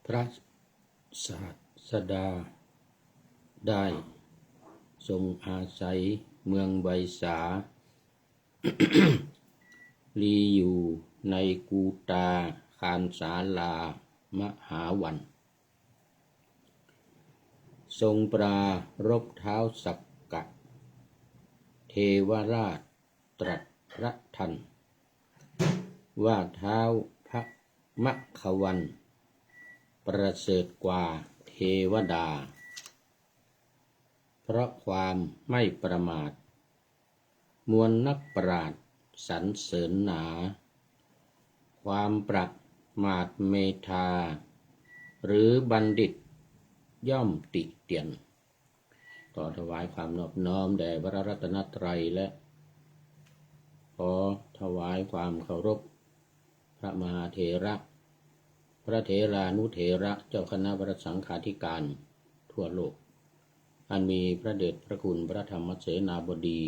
พระศาสดาได้ทรงอาศัยเมืองไบสา ลีอยู่ในกูตาคานสาลามหาวัน ทรงปรารภเท้าสักกะเทวราชตรัสพระทันว่าเท้าพระมขวันประเสริฐกว่าเทวดาเพราะความไม่ประมาทมวลนักปราชญ์สรรเสริญหนาความประมาทเมธาหรือบัณฑิตย่อมติเตียนต่อถวายความนอบน้อมแด่พระรัตนตรัยและขอถวายความเคารพพระมหาเถระพระเถรานุเถระเจ้าคณะพระสังฆาธิการทั่วโลกอันมีพระเดชพระคุณพระธรรมเสนาบดี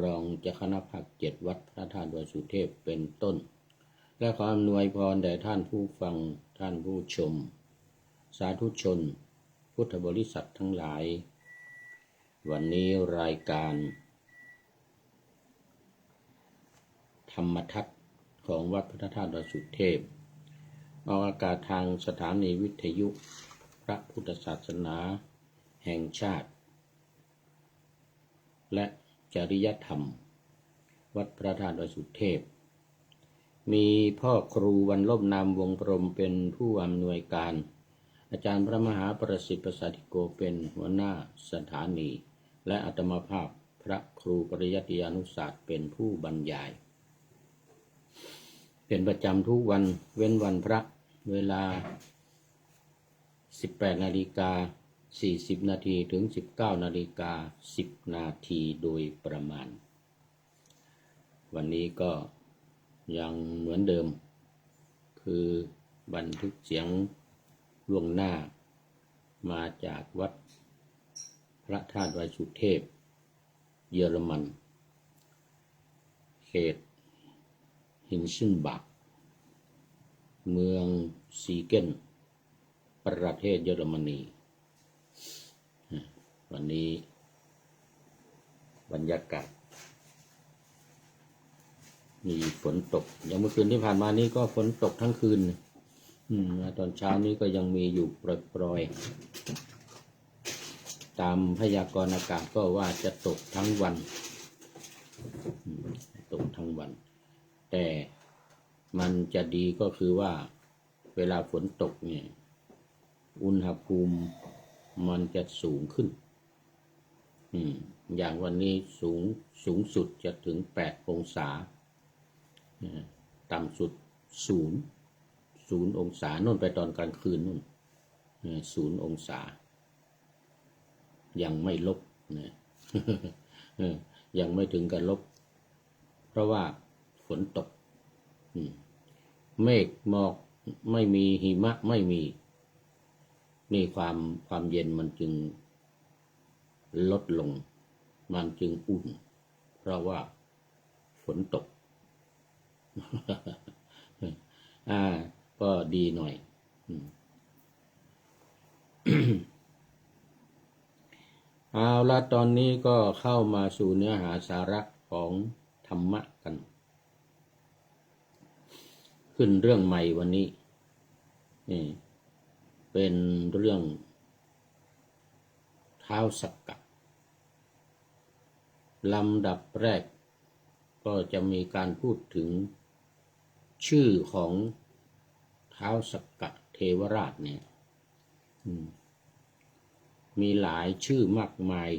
รองเจ้าคณะภาค7วัดพระธาตุดอยสุเทพเป็นต้นและขออำนวยพรแด่ท่านผู้ฟังท่านผู้ชมสาธุชนพุทธบริษัททั้งหลายวันนี้รายการธรรมทัศน์ของวัดพระธาตุดอยสุเทพออกอากาศทางสถานีวิทยุพระพุทธศาสนาแห่งชาติและจริยธรรมวัดพระธาตุดอยสุเทพมีพ่อครูวันลบนามวงพรหมเป็นผู้อำนวยการอาจารย์พระมหาประสิทธิ์ประสาธิโกเป็นหัวหน้าสถานีและอาตมาภาพพระครูปริยัติยานุศาสตร์เป็นผู้บรรยายเป็นประจำทุกวันเว้นวันพระเวลา 18:40 นาทีถึง 19:10 นาทีโดยประมาณวันนี้ก็ยังเหมือนเดิมคือบันทึกเสียงล่วงหน้ามาจากวัดพระธาตุดอยสุเทพเยอรมันเขตหินซึนบักเมืองซีเกนประเทศเยอรมนีวันนี้บรรยากาศมีฝนตกอย่างเมื่อคืนที่ผ่านมานี้ก็ฝนตกทั้งคืนตอนเช้านี้ก็ยังมีอยู่ปรอยๆตามพยากรณ์อากาศก็ว่าจะตกทั้งวันตกทั้งวันแต่มันจะดีก็คือว่าเวลาฝนตกเนี่ยอุณหภูมิมันจะสูงขึ้นอย่างวันนี้สูงสุดจะถึง8 องศาต่ำสุด0 องศาโน่นไปตอนกลางคืนนู่น0 องศายังไม่ลบนะยังไม่ถึงกับลบเพราะว่าฝนตกเมฆหมอกไม่มีหิมะไม่มีนี่ความเย็นมันจึงลดลงมันจึงอุ่นเพราะว่าฝนตก ก็ดีหน่อย เอาละตอนนี้ก็เข้ามาสู่เนื้อหาสาระของธรรมะกันขึ้นเรื่องใหม่วันนี้เป็นเรื่องท้าวสักกะลำดับแรกก็จะมีการพูดถึงชื่อของท้าวสักกะเทวราชเนี่ยมีหลายชื่อมากมาย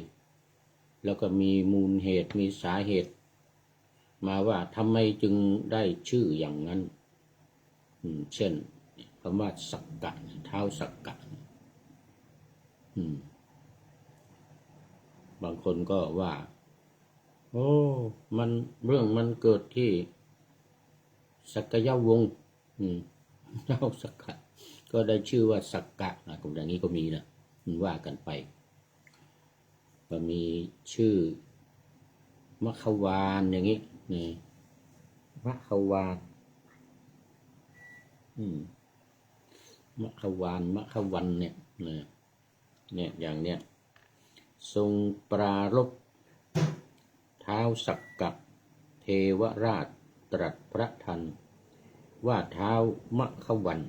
แล้วก็มีมูลเหตุมีสาเหตุมาว่าทำไมจึงได้ชื่ออย่างนั้นเช่นคำว่าสักกะท้าวสักกะบางคนก็ว่าเรื่องมันเกิดที่สักยวงศ์ท้าวสักกะก็ได้ชื่อว่าสักกะก็อย่างนี้ก็มีนะว่ากันไปก็มีชื่อมขวานอย่างนี้นี่มขวาน มัขวานมัขวันเนี่ยอย่างเนี้ยทรงปรารภท้าวสักกะเทวราชตรัสพระทันว่าท้าวมัขวัน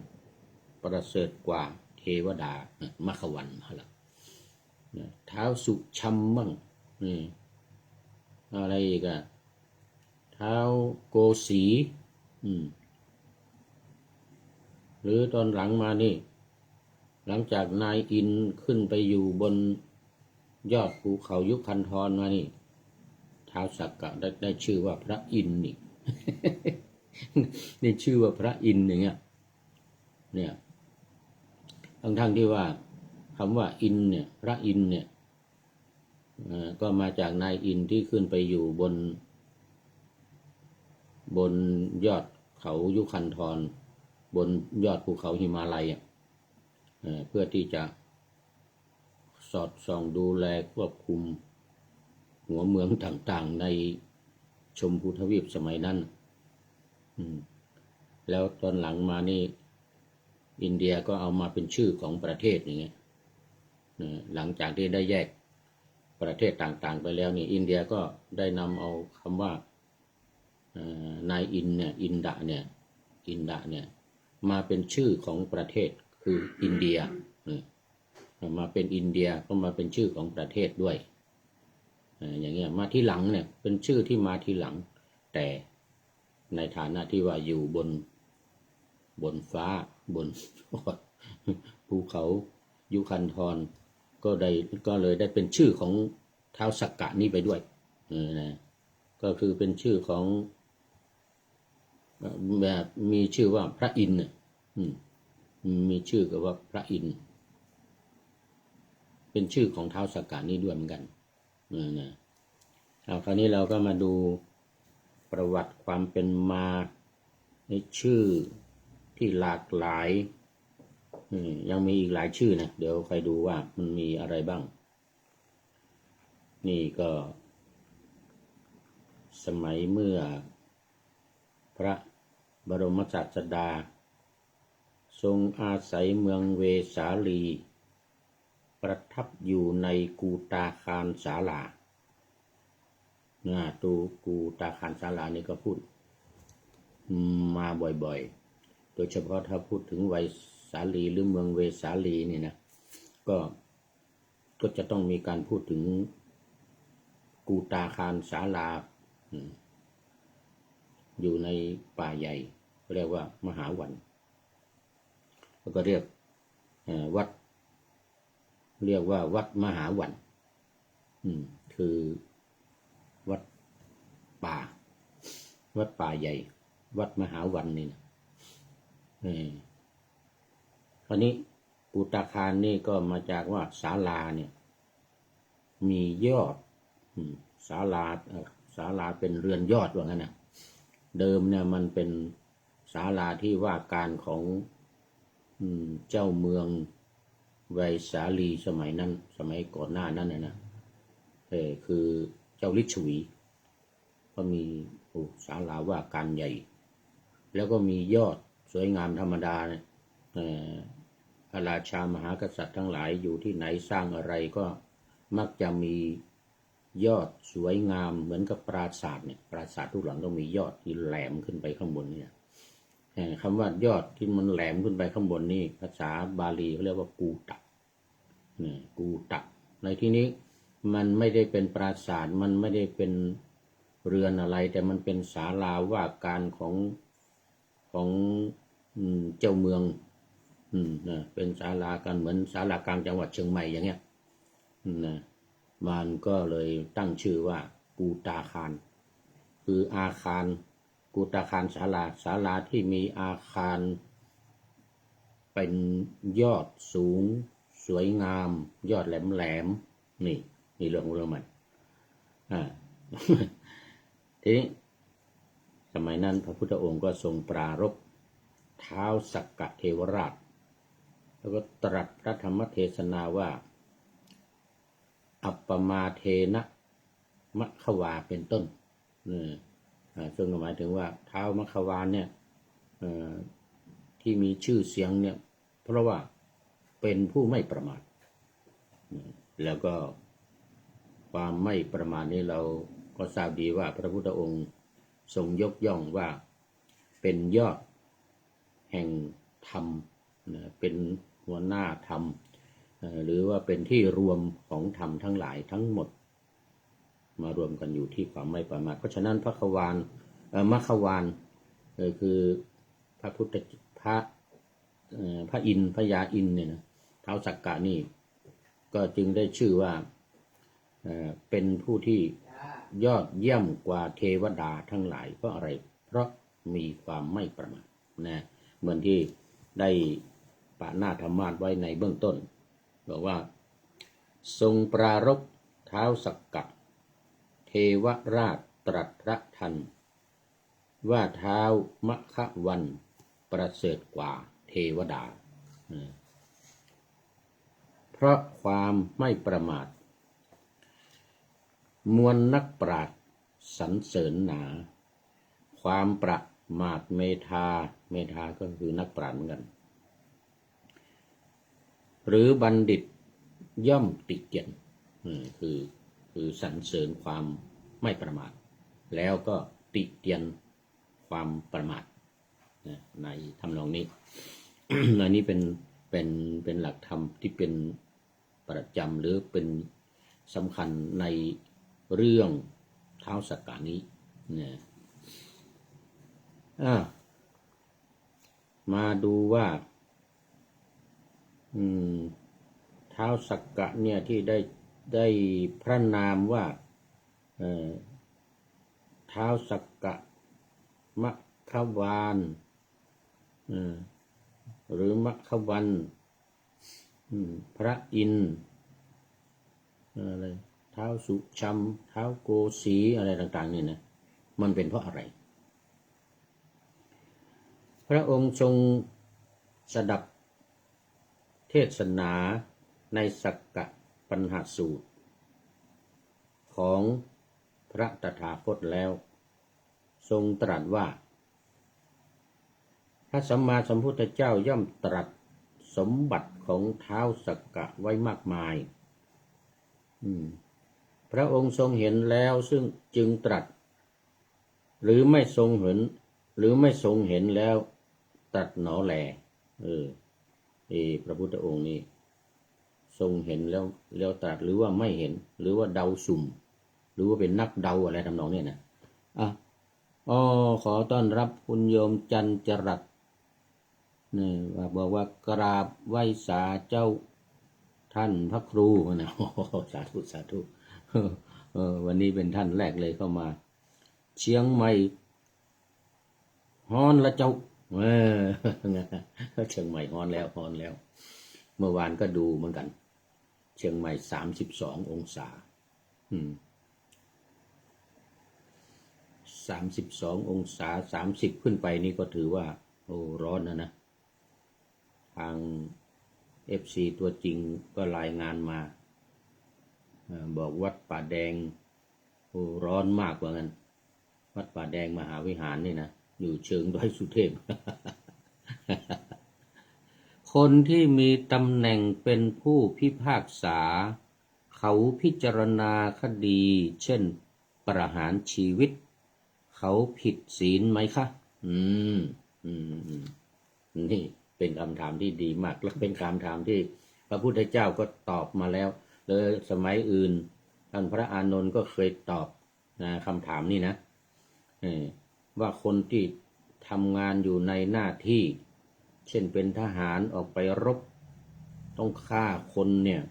ประเสริฐกว่าเทวดามัขวันอะไรท้าวสุชัมมั่งอะไรอีกอะท้าวโกสีหรือตอนหลังมานี่หลังจากนายอินขึ้นไปอยู่บนยอดภูเขายุคันธรมานี่ท้าวสักกะได้ชื่อว่าพระอินทร์นี่ นี่ชื่อว่าพระอินทร์อย่างเงี้ยเนี่ยทั้งที่ว่าคำว่าอินเนี่ยพระอินเนี่ยก็มาจากนายอินที่ขึ้นไปอยู่บนยอดเขายุคันธรบนยอดภูเขาหิมาลัยเพื่อที่จะสอดส่องดูแลควบคุมหัวเมืองต่างๆในชมพูทวีปสมัยนั้นแล้วตอนหลังมานี่อินเดียก็เอามาเป็นชื่อของประเทศอย่างเงี้ยหลังจากที่ได้แยกประเทศต่างๆไปแล้วนี่อินเดียก็ได้นำเอาคำว่านายอินเนี่ยอินดะเนี่ยมาเป็นชื่อของประเทศคืออินเดียมาเป็นอินเดียก็มาเป็นชื่อของประเทศด้วยอย่างเงี้ยมาที่หลังเนี่ยเป็นชื่อที่มาที่หลังแต่ในฐานะที่ว่าอยู่บนฟ้าบนภูเขายุคันธรก็เลยได้เป็นชื่อของท้าวสักกะนี้ไปด้วยนะก็คือเป็นชื่อของแบบมีชื่อว่าพระอินทร์มีชื่อกับว่าพระอินทร์เป็นชื่อของท้าวสักกะนี้ด้วยเหมือนกันนะคราวนี้เราก็มาดูประวัติความเป็นมาในชื่อที่หลากหลายยังมีอีกหลายชื่อนะเดี๋ยวใครดูว่ามันมีอะไรบ้างนี่ก็สมัยเมื่อพระบรมศาสดาทรงอาศัยเมืองเวสาลีประทับอยู่ในกูตาคารศาลากูตาคารศาลานี่ก็พูดมาบ่อยๆโดยเฉพาะถ้าพูดถึงไวสาลีหรือเมืองเวสาลีนี่นะก็จะต้องมีการพูดถึงกูตาคารศาลาอยู่ในป่าใหญ่เรียกว่ามหาวันแล้วก็เรียกวัดเรียกว่าวัดมหาวันคือวัดป่าใหญ่วัดมหาวันนี่นะคราวนี้กูตาคารนี่ก็มาจากว่าศาลาเนี่ยมียอดศาลาเป็นเรือนยอดว่างั้นนะเดิมเนี่ยมันเป็นศาลาที่ว่าการของเจ้าเมืองไวสาลีสมัยนั้นสมัยก่อนหน้านั้นนะคือเจ้าฤชวีก็มีศาลาว่าการใหญ่แล้วก็มียอดสวยงามธรรมดาเนี่ยพระราชามหากษัตริย์ทั้งหลายอยู่ที่ไหนสร้างอะไรก็มักจะมียอดสวยงามเหมือนกับปราสาทเนี่ยปราสาททุกหลังต้องมียอดที่แหลมขึ้นไปข้างบนเนี่ยคำว่ายอดที่มันแหลมขึ้นไปข้างบนนี่ภาษาบาลีเขาเรียกว่ากูตะในที่นี้มันไม่ได้เป็นปราสาทมันไม่ได้เป็นเรือนอะไรแต่มันเป็นศาลาว่าการของเจ้าเมืองเป็นศาลากันเหมือนศาลากลางจังหวัดเชียงใหม่อย่างเงี้ยมันก็เลยตั้งชื่อว่ากูตาคารคืออาคารกูตาคารศาลาที่มีอาคารเป็นยอดสูงสวยงามยอดแหลมนี่เรื่องมันทีนี้สมัยนั้นพระพุทธองค์ก็ทรงปรารภท้าวสักกะเทวราชแล้วก็ตรัสพระธรรมเทศนาว่าอัปปมาเทนะมัคควาเป็นต้นซึ่งหมายถึงว่าท้าวมัคควาเนี่ยที่มีชื่อเสียงเนี่ย เพราะว่าเป็นผู้ไม่ประมาทแล้วก็ความไม่ประมาทนี้เราก็ทราบดีว่าพระพุทธองค์ทรงยกย่องว่าเป็นยอดแห่งธรรมเป็นหัวหน้าธรรมหรือว่าเป็นที่รวมของธรรมทั้งหลายทั้งหมดมารวมกันอยู่ที่ความไม่ประมาทเพราะฉะนั้นมัคควานคือพระพุทธพระอินทร์พระยาอินทร์เนี่ยนะท้าวสักกะนี่ก็จึงได้ชื่อว่าเป็นผู้ที่ยอดเยี่ยมกว่าเทวดาทั้งหลายเพราะอะไรเพราะมีความไม่ประมาทนะเหมือนที่ได้ปานาธรรมาสไว้ในเบื้องต้นบอกว่าทรงปรารภท้าวสักกะเทวราชตรัสพระทันว่าท้าวมควันประเสริฐกว่าเทวดาเพราะความไม่ประมาทมวลนักปราชญ์สรรเสริญหนาความประมาทเมธาก็คือนักปราชญ์เหมือนกันหรือบัณฑิตย่อมติเตียนคือสรรเสริญความไม่ประมาทแล้วก็ติเตียนความประมาทในทำนองนี้ อันนี้เป็นหลักธรรมที่เป็นประจำหรือเป็นสำคัญในเรื่องท้าวสักกะนี้นะมาดูว่าท้าวสักกะเนี่ยที่ได้พระนามว่าท้าวสักกะมคควานหรือมควันพระอินทร์อะไรท้าวสุชัมท้าวโกสีอะไรต่างๆนี่นะมันเป็นเพราะอะไรพระองค์ทรงสดับเทศนาในสักกะปัญหสูตรของพระตถาคตแล้วทรงตรัสว่าพระสัมมาสัมพุทธเจ้าย่อมตรัสสมบัติของท้าวสักกะไว้มากมายพระองค์ทรงเห็นแล้วซึ่งจึงตรัสหรือไม่ทรงเห็นแล้วตรัสหนอแลพระพุทธองค์นี้ทรงเห็นแล้วตรัสหรือว่าไม่เห็นหรือว่าเดาสุ่มหรือว่าเป็นนักเดาอะไรทำนองนี้นะขอต้อนรับคุณโยมจันจรัสนี่บอกว่ากราบไหว้สาเจ้าท่านพระครูนะสาธุวันนี้เป็นท่านแรกเลยเข้ามาเชียงใหม่ฮ้อนละเจ้าเชียงใหม่ฮ้อนแล้วเมื่อวานก็ดูเหมือนกันเชียงใหม่32 องศา32 องศา30ขึ้นไปนี่ก็ถือว่าร้อนนะทาง FC ตัวจริงก็รายงานมาบอกวัดป่าแดงร้อนมากกว่านั้นวัดป่าแดงมหาวิหารนี่นะอยู่เชิงดอยสุเทพ คนที่มีตำแหน่งเป็นผู้พิพากษาเขาพิจารณาคดีเช่นประหารชีวิตเขาผิดศีลไหมคะนี่เป็นคำถามที่ดีมากและเป็นคำถามที่พระพุทธเจ้าก็ตอบมาแล้วเลยสมัยอื่นท่านพระอานนท์ก็เคยตอบคำถามนี้นะว่าคนที่ทำงานอยู่ในหน้าที่เช่นเป็นทหารออกไปรบต้องฆ่าคนเนี่ย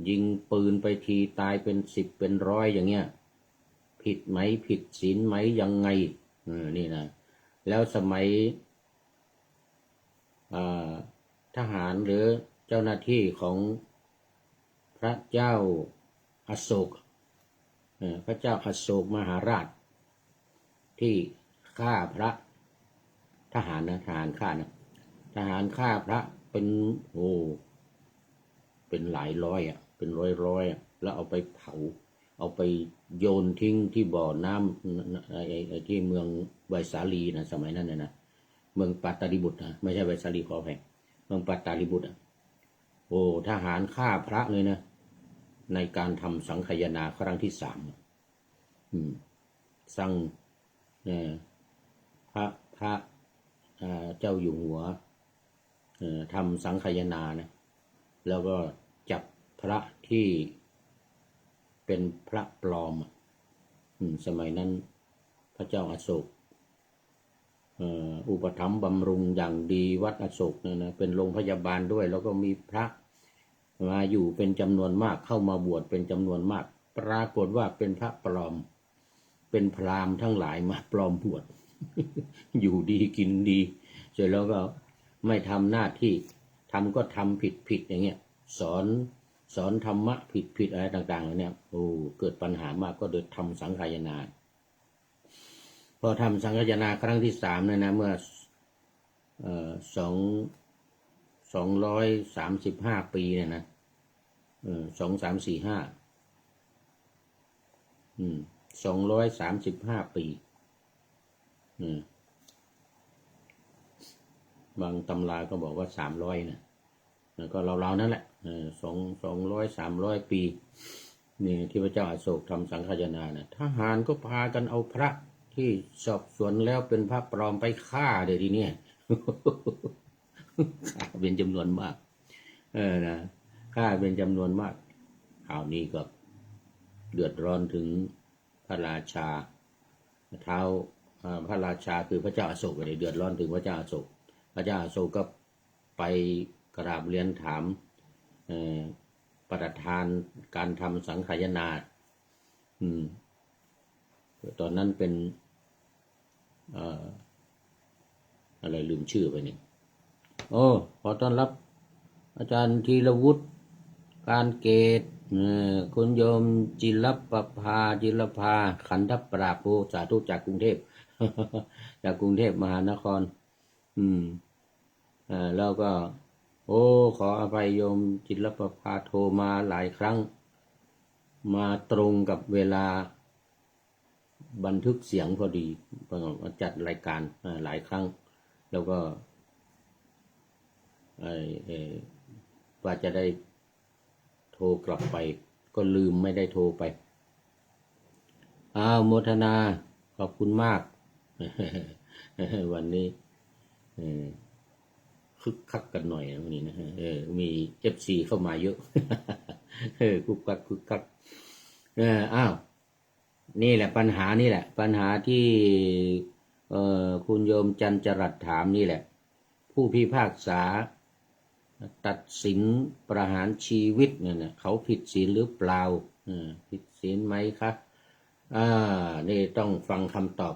ยิงปืนไปทีตายเป็น10เป็น100อย่างเงี้ยผิดไหมผิดศีลไหมยังไงนี่นะแล้วสมัยทหารหรือเจ้าหน้าที่ของพระเจ้าอโศกพระเจ้าอโศกมหาราชที่ฆ่าพระทหารฆ่าทหารฆ่าพระเป็นหลายร้อยเป็นร้อยแล้วเอาไปเผาเอาไปโยนทิ้งที่บ่อน้ำที่เมืองไวสาลีนะสมัยนั้นนะเมืองปัตตานีบุตรนะไม่ใช่ไวสาลีขอแพง เมืองปัตตาลีบุตรโอ้ทหารฆ่าพระเลยนะในการทำสังคายนาครั้งที่3สั่งพระเจ้าอยู่หัวทำสังคายนานะแล้วก็จับพระที่เป็นพระปลอมสมัยนั้นพระเจ้าอโศกอุปถัมภ์บำรุงอย่างดีวัดอโศกเนี่ยนะเป็นโรงพยาบาลด้วยแล้วก็มีพระมาอยู่เป็นจำนวนมากเข้ามาบวชเป็นจำนวนมากปรากฏว่าเป็นพระปลอมเป็นพราหมณ์ทั้งหลายมาปลอมบวช อยู่ดีกินดีเสร็จแล้วก็ไม่ทำหน้าที่ทำก็ทำผิดอย่างเงี้ยสอนธรรมะผิดอะไรต่างๆเนี่ยโอ้เกิดปัญหามากก็เดินทำสังคายนาพอทำสังคายนาครั้งที่3เนี่ยนะเมื่อ235 ปีเนี่ยนะ2345 235 ปีบางตำราก็บอกว่า300นะก็เรานั่นแหละ200-300 ปีนี่ที่พระเจ้าอโศกทำสังคายนานะทหารก็พากันเอาพระที่สอบสวนแล้วเป็นพระปลอมไปฆ่าเดี๋ยวทีนี้ฆ่าเป็นจำนวนมากนะฆ่าเป็นจำนวนมากคราวนี้ก็เดือดร้อนถึงพระราชาพระราชาคือพระเจ้าอโศกเลยเดือดร้อนถึงพระเจ้าอโศกพระเจ้าอโศกก็ไปกราบเรียนถามประธานการทำสังคายนาตอนนั้นเป็นอะไรลืมชื่อไปนี่ขอต้อนรับอาจารย์ธีรวุฒิการเกตคุณโยมจิรภาขันธปราโภสาธุจากกรุงเทพ จากกรุงเทพมหานครแล้วก็ขออภัยโยมจิรภาโทรมาหลายครั้งมาตรงกับเวลาบันทึกเสียงพอดีจัดรายการหลายครั้งแล้วก็ว่าจะได้โทรกลับไปก็ลืมไม่ได้โทรไปโมทนาขอบคุณมาก วันนี้คึกคักกันหน่อยวันนี้นะมี FC เข้ามาเยอะคึกคักนี่แหละปัญหานี่แหละปัญหาที่คุณโยมจันจรัสถามนี่แหละผู้พิพากษาตัดสินประหารชีวิตเนี่ยนะเขาผิดศีลหรือเปล่าผิดศีลไหมคะนี่ต้องฟังคำตอ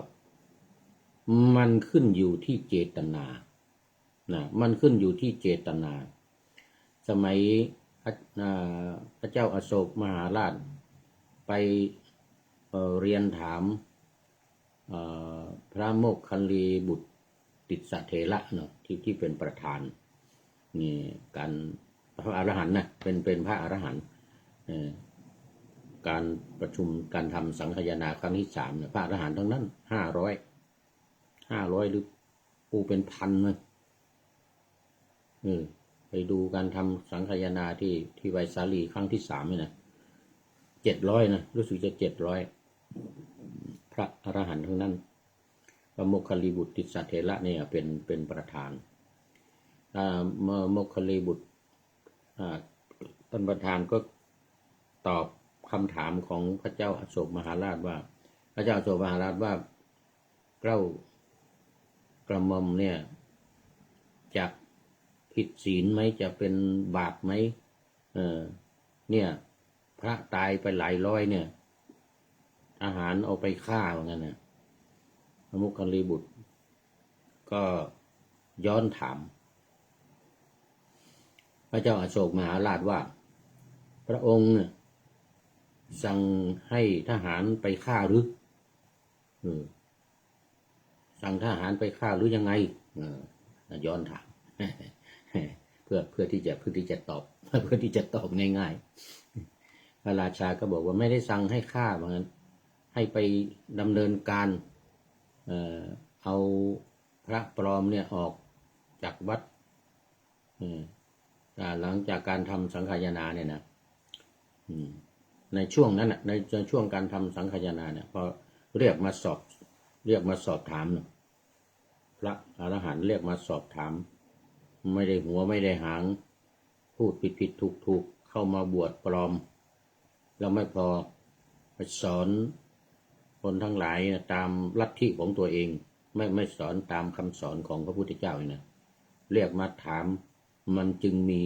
บมันขึ้นอยู่ที่เจตนามันขึ้นอยู่ที่เจตนาสมัยพระเจ้าอโศกมหาราชไปเรียนถามพระโมคคัลลีบุตรติสสะเถระเนาะที่เป็นประธานนี่การพระอรหันต์นะเป็นพระอรหันต์การประชุมการทำสังคายนาครั้งที่3เนี่ยพระอรหันต์ทั้งนั้น500หรือเป็นพันเลยไปดูการทำสังคายนาที่ไวสาลีครั้งที่3เนี่ยนะ700นะรู้สึกจะ700พระอรหันต์ทั้งนั้นพระโมคคัลลีบุตรติสสะเถระเนี่ยเป็นประธานโมคคัลลีบุตรท่านประธานก็ตอบคำถามของพระเจ้าอโศกมหาราชว่าพระเจ้าอโศกมหาราชว่าเกล้ากระหม่อมเนี่ยจะผิดศีลไหมจะเป็นบาปไหมเนี่ยพระตายไปหลายร้อยเนี่ยอาหารเอาไปฆ่าว่างั้นนะพระโมคคัลลีบุตรก็ย้อนถามพระเจ้าอโศกมหาราชว่าพระองค์เนี่ยสั่งให้ทหารไปฆ่าหรือสั่งทหารไปฆ่าหรือยังไงย้อนถาม เพื่อที่จะตอบเพื่อที่จะตอบง่ายๆพระราชาก็บอกว่าไม่ได้สั่งให้ฆ่าเหมือนกันให้ไปดำเนินการเอาพระปลอมเนี่ยออก จากวัดหลังจากการทำสังฆายนาเนี่ยนะในช่วงนั้นในช่วงการทำสังฆายนาเนี่ยพอเรียกมาสอบถามพระอรหันต์เรียกมาสอบถามไม่ได้หัวไม่ได้หางพูดผิดถูกเข้ามาบวชปลอมแล้วไม่พอไปสอนคนทั้งหลายตามลัทธิของตัวเองไม่สอนตามคำสอนของพระพุทธเจ้านะเรียกมาถามมันจึงมี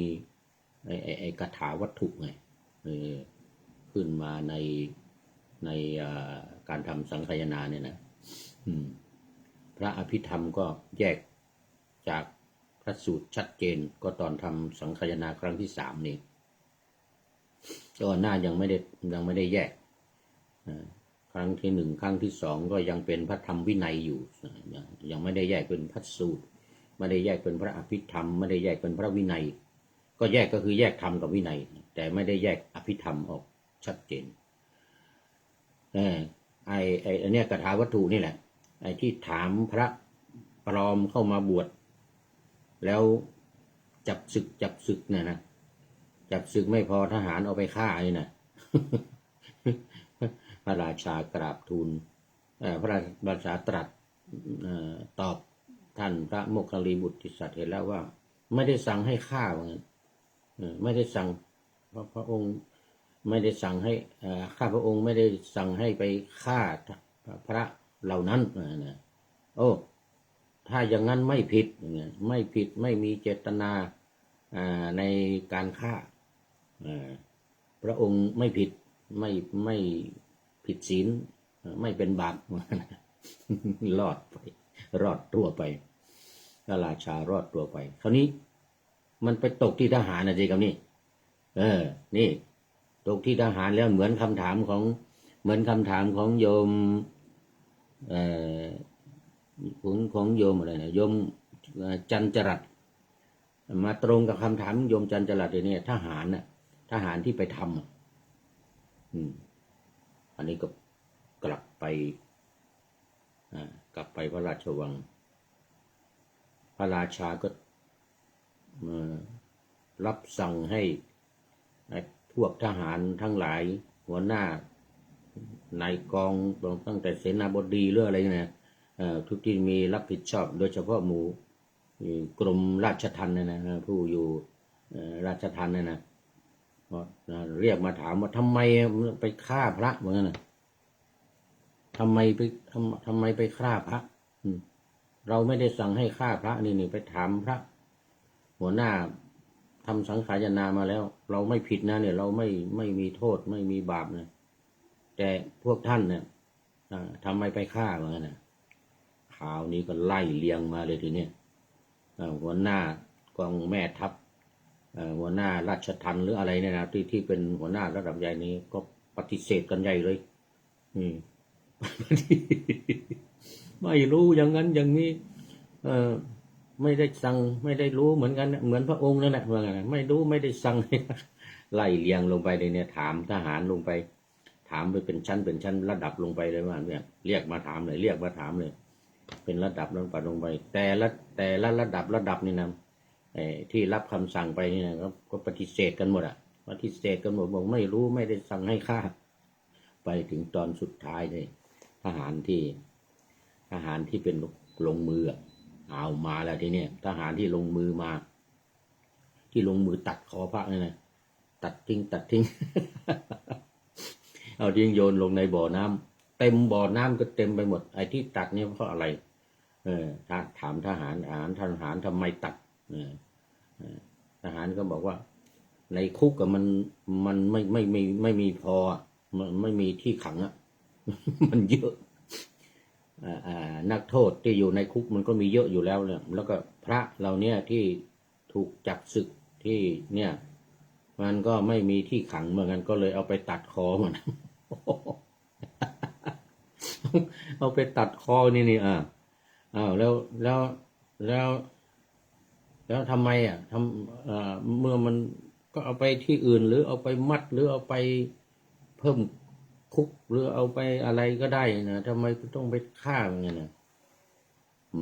ไอ้คาถาวัตถุไงขึ้นมาในการทำสังฆายนาเนี่ยนะพระอภิธรรมก็แยกจากพระสูตรชัดเจนก็ตอนทำสังฆายนาครั้งที่3นี่ก็หน้ายังไม่ได้แยกครั้งที่1ครั้งที่2ก็ยังเป็นพระธรรมวินัยอยู่ยังไม่ได้แยกเป็นพระสูตรไม่ได้แยกเป็นพระอภิธรรมไม่ได้แยกเป็นพระวินัยก็แยกก็คือแยกธรรมกับวินัยแต่ไม่ได้แยกอภิธรรมออกชัดเจนไอ้เนี่ยคาถาวัตถุนี่แหละไอ้ที่ถามพระปลอมเข้ามาบวชแล้วจับศึกเนี่ยนะจับศึกไม่พอทหารเอาไปฆ่านี่นะ พระราชากราบทูลพระราชาตรัสตอบท่านพระโมคคัลลีบุตรสัตว์เห็นแล้วว่าไม่ได้สั่งให้ฆ่าว่างั้นไม่ได้สั่งพระองค์ไม่ได้สั่งให้ข้าพระองค์ไม่ได้สั่งให้ไปฆ่าพระเหล่านั้นนะโอ้ถ้าอย่างนั้นไม่ผิดไม่ผิดไม่มีเจตนาในการฆ่าพระองค์ไม่ผิดไม่ผิดศีลไม่เป็นบาปรอดตัวไปพระราชารอดตัวไปคราวนี้มันไปตกที่ทหารนะสิครับนี่นี่ตกที่ทหารแล้วเหมือนคำถามของโยมของโยมอะไรนะโยมจันจรัสมาตรงกับคำถามโยมจันจรัสเนี่ยทหารที่ไปทำอันนี้ก็กลับไปพระราชวังพระราชาก็รับสั่งให้พวกทหารทั้งหลายหัวหน้านายกองตั้งแต่เสนาบดีหรืออะไรเนี่ยทุกที่มีรับผิดชอบโดยเฉพาะหมู่กรมราชทัณฑ์นะผู้อยู่ราชทัณฑ์นะเรียกมาถามว่าทำไมไปฆ่าพระเหมือนกันนะทำไมไปฆ่าพระเราไม่ได้สั่งให้ฆ่าพระนี่ไปถามพระหัวหน้าทำสังขายนามาแล้วเราไม่ผิดนะเนี่ยเราไม่มีโทษไม่มีบาปนะแต่พวกท่านเนี่ยทำไมไปฆ่าเหมือนกันนะข่าวนี้ก็ไล่เลียงมาเลยทีนี้หัวหน้ากองแม่ทัพหัวหน้าราชทัณฑ์หรืออะไรเนี่ยนะที่เป็นหัวหน้าระดับใหญ่นี้ก็ปฏิเสธกันใหญ่เลยไม่รู้อย่างนั้นอย่างนี้ไม่ได้สั่งไม่ได้รู้เหมือนกันเหมือนพระองค์นั่นแหละว่าไงไม่รู้ไม่ได้สั่งไล่เลียงลงไปเลยเนี่ยถามทหารลงไปถามไปเป็นชั้นระดับลงไปเลยว่าเนี่ยเรียกมาถามเลยเป็นระดับลงไปแต่ละระดับนี่นะที่รับคำสั่งไปนี่นะก็ปฏิเสธกันหมดปฏิเสธกันหมดบอกไม่รู้ไม่ได้สั่งให้ฆ่าไปถึงตอนสุดท้ายเลยทหารที่เป็นลงมือเอามาแล้วทีนี้ทหารที่ลงมือตัดคอพระนี่นะตัดทิ้ง เอาทิ้งโยนลงในบ่อน้ำเต็มบ่อน้ำก็เต็มไปหมดไอ้ที่ตัดเนี่ยเพราะอะไรถามทหารทำไมตัดทหารก็บอกว่าในคุกกับมันไม่มีพอมันไม่มีที่ขังมันเยอะนักโทษที่อยู่ในคุกมันก็มีเยอะอยู่แล้วเนี่ยแล้วก็พระเราเนี่ยที่ถูกจับศึกที่เนี่ยมันก็ไม่มีที่ขังเหมือนกันก็เลยเอาไปตัดคอมัน เอาไปตัดคอนี่แล้วทำไมเมื่อมันก็เอาไปที่อื่นหรือเอาไปมัดหรือเอาไปเพิ่มคุกหรือเอาไปอะไรก็ได้นะทำไมต้องไปฆ่าอย่างเงี้ยนะ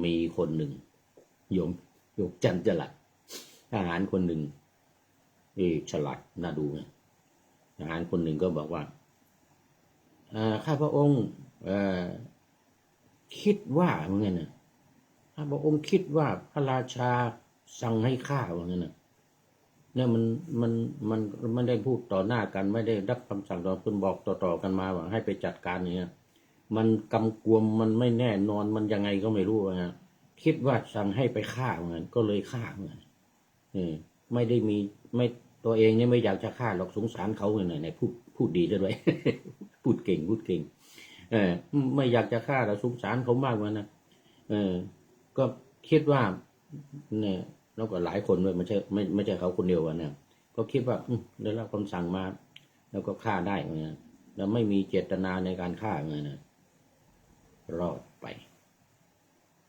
มีคนหนึ่งโย ยกจันจลัดทหารคนหนึ่งฉลาดน่าดูนะทหารคนหนึ่งก็บอกว่าข้าพระองค์คิดว่าเหมือนกันนะข้าพระองค์คิดว่าพระราชาสั่งให้ฆ่าเหมือนกันนะเนี่ยมันไม่ได้พูดต่อหน้ากันไม่ได้รับคำสั่งต่อคุณบอกต่อกันมาว่าให้ไปจัดการอย่างเงี้ยมันกำกวมมันไม่แน่นอนมันยังไงก็ไม่รู้นะคิดว่าสั่งให้ไปฆ่าเหมือนกันก็เลยฆ่าเหมือนกันไม่ได้มีไม่ตัวเองเนี่ยไม่อยากจะฆ่าหรอกสงสารเขาหน่อยพูดดีซะด้วย พูดเก่งไม่อยากจะฆ่าแต่สงสารเขามากว่านะก็คิดว่าเนี่ยแล้วก็หลายคนด้วยไม่ใช่เขาคนเดียวนะก็คิดว่าได้รับคำสั่งมาแล้วก็ฆ่าได้เงี้ยแล้วไม่มีเจตนาในการฆ่าเงี้ยนะรอดไป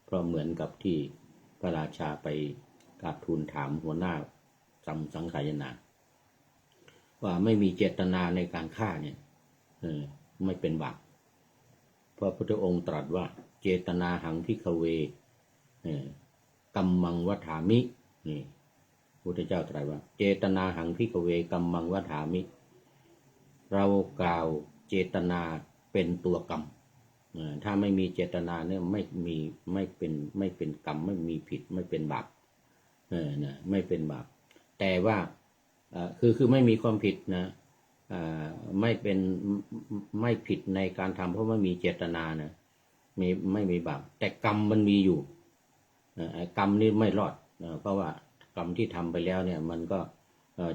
เพราะเหมือนกับที่พระราชาไปกราบทูลถามหัวหน้าสังขายนาว่าไม่มีเจตนาในการฆ่าเนี่ยไม่เป็นบาปพระพุทธองค์ตรัสว่าเจตนาหังภิกขเวกัมมังวัฏฐามินี่พระพุทธเจ้าตรัสว่าเจตนาหังภิกขเวกัมมังวัฏฐามิเรากล่าวเจตนาเป็นตัวกรรมถ้าไม่มีเจตนาเนี่ยไม่เป็นกรรมไม่มีผิดไม่เป็นบาปนะไม่เป็นบาปแต่ว่าคือไม่มีความผิดนะไม่ผิดในการทำเพราะไม่มีเจตนานะไม่มีบาปแต่กรรมมันมีอยู่กรรมนี่ไม่รอดเพราะว่ากรรมที่ทำไปแล้วเนี่ยมันก็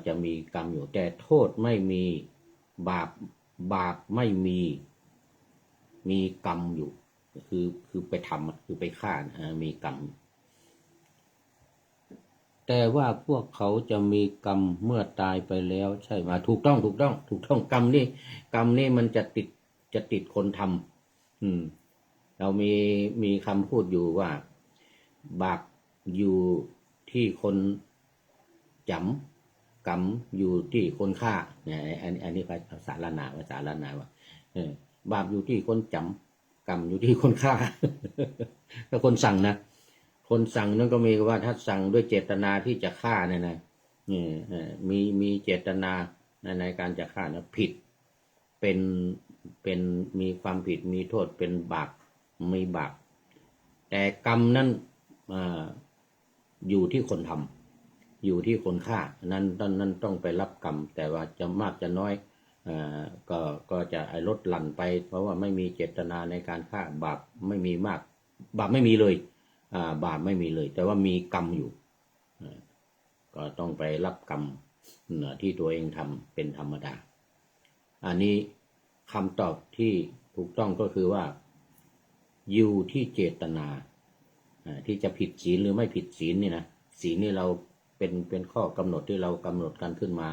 จะมีกรรมอยู่แต่โทษไม่มีบาปไม่มีกรรมอยู่คือไปทำคือไปฆ่ามีกรรมแต่ว่าพวกเขาจะมีกรรมเมื่อตายไปแล้วใช่ไหมถูกต้องกรรมนี่มันจะติดคนทำเรามีคำพูดอยู่ว่าบาปอยู่ที่คนจำกรรมอยู่ที่คนฆ่าเนี่ยอันนี้ภาษาล้านนาว่าบาปอยู่ที่คนจำกรรมอยู่ที่คนฆ่า ถ้าคนสั่งนะคนสั่งนั่นก็มีว่าถ้าสั่งด้วยเจตนาที่จะฆ่าเนี่ยนะมีเจตนาในการจะฆ่านะผิดเป็นมีความผิดมีโทษเป็นบาปมีบาปแต่กรรมนั้นอยู่ที่คนทำอยู่ที่คนฆ่านั้นต้องไปรับกรรมแต่ว่าจะมากจะน้อยก็จะลดหลั่นไปเพราะว่าไม่มีเจตนาในการฆ่าบาปไม่มีมากบาปไม่มีเลยบาปไม่มีเลยแต่ว่ามีกรรมอยู่ก็ต้องไปรับกรรมที่ตัวเองทำเป็นธรรมดาอันนี้คำตอบที่ถูกต้องก็คือว่าอยู่ที่เจตนาที่จะผิดศีลหรือไม่ผิดศีลนี่นะศีลนี่เราเป็นข้อกำหนดที่เรากำหนดกันขึ้นมา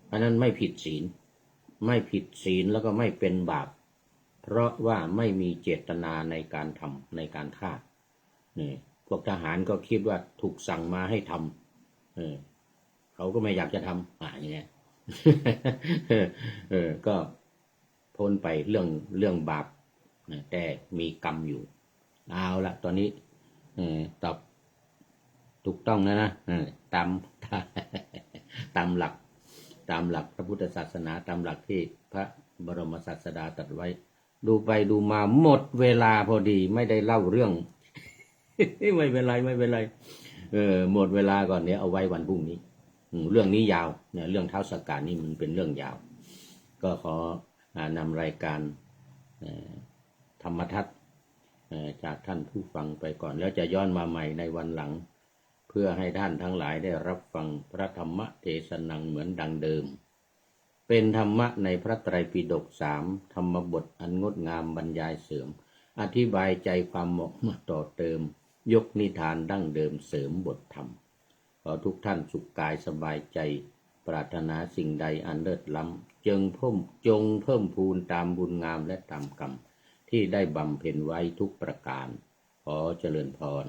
เพราะนั้นไม่ผิดศีลแล้วก็ไม่เป็นบาปเพราะว่าไม่มีเจตนาในการทำในการฆ่าพวกทหารก็คิดว่าถูกสั่งมาให้ทำเขาก็ไม่อยากจะทำอย่างเงี้ย ก็พ้นไปเรื่องบาปแต่มีกรรมอยู่เอาละตอนนี้ตอบถูกต้องนะตามหลักพระพุทธศาสนาตามหลักที่พระบรมศาสดาตรัสไว้ดูไปดูมาหมดเวลาพอดีไม่ได้เล่าเรื่อง ไม่เป็นไรหมดเวลาก่อนเนี้ยเอาไว้วันพรุ่งนี้เรื่องนี้ยาวเนี่ยเรื่องท้าวสักกะนี่มันเป็นเรื่องยาวก็ขอนำรายการธรรมทัศน์จากท่านผู้ฟังไปก่อนแล้วจะย้อนมาใหม่ในวันหลังเพื่อให้ท่านทั้งหลายได้รับฟังพระธรรมเทศนังเหมือนดังเดิมเป็นธรรมะในพระไตรปิฎก3ธรรมบทอันงดงามบรรยายเสริมอธิบายใจความเหมาะต่อเติมยกนิทานดั้งเดิมเสริมบทธรรมขอทุกท่านสุขกายสบายใจปรารถนาสิ่งใดอันเลิศล้ำจงเพิ่มพูนตามบุญงามและตามกรรมที่ได้บำเพ็ญไว้ทุกประการขอเจริญพร